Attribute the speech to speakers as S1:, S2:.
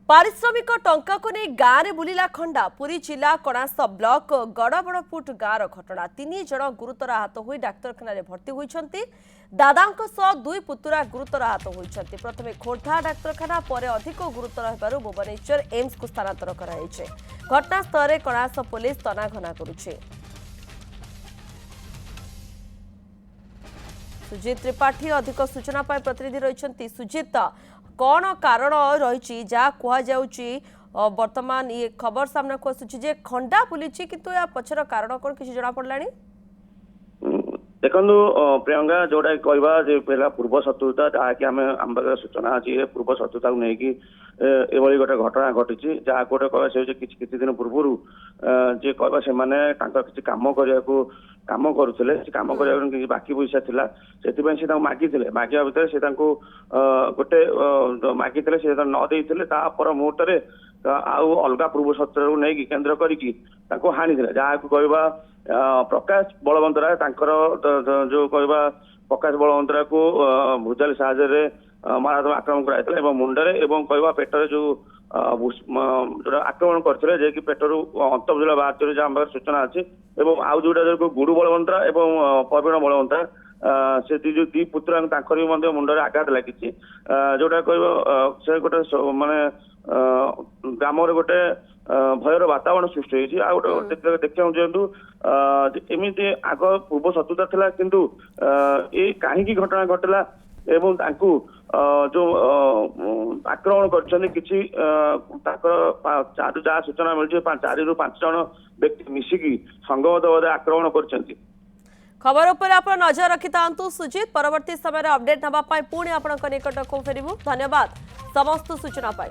S1: पारिश्रमिक टंका को नहीं गाँव में बुलिला खंडा पुरी जिला कणास ब्लॉक गड़बड़पुट गाँव घटना तीन जन गुरुतर आहत हो डाक्तखाना भर्ती होती दादा दुई पुतुरा गुरुतर आहत होती प्रथम खोर्धा डाक्तखाना पर अधिक गुरुतर होगार भुवनेश्वर एम्स को स्थानांतर कर घटनास्थल में कणास पुलिस तनाघना करुचे। सुजित त्रिपाठी अधिक सूचना पाई प्रतिनिधि रही। सुजित कौन कारण रही जहाँ कहुच्छी वर्तमान ये खबर सामना को आसूची खंडा बुली किंतु या पछर कारण कौन किसी जना पड़ला
S2: देखो प्रियंका जोटा कहवा पहला पूर्व शत्रुता जहाँकि आम पाखे सूचना अच्छी पूर्व शत्रुता को लेकिन एभली गोटे घटना घटी जहाँ गोटे कहवा से किसी दिन पूर्व जे कहवा से किसी कम करने काम करुले कम कर बाकी पैसा थिला से मागी मागिया भितर से गोटे मागी से न देते पर मुहूर्त आउ अलग पूर्व शत्रु को नहीं केन्द्र करके हाणी जहाँ को कहवा प्रकाश बलवंतरा जो कहवा प्रकाश बलवंतरा को भुजाली साहाय्य मारात्मक आक्रमण कराई मुंडे एवं कहवा पेटर जो आक्रमण करते कि पेटर अंतर्जुला बाहर जहाँ सूचना अच्छी एवं आउ जोटा जो गुरु बलवंतरा एवं प्रवीण बलवंतरा से जो दी पुत्र मुंडे आघात लगी जोटा कह से गोटे माने ग्राम गोटे भयर वातावरण सृष्टि होती देखा चाहतु एमती आग पूर्व शत्रुता था किंतु ये कहीं घटना घटला एवं जो आक्रमण कर जहाँ सूचना मिली 4 ରୁ 5 जन व्यक्ति मिसिकी संगमत भाव आक्रमण कर
S1: खबर उपर आप नजर रखि था सुजित परवर्ती समय अपडेट नापी पुणी आपण निकट को फेरबू धन्यवाद समस्त सूचना पाई।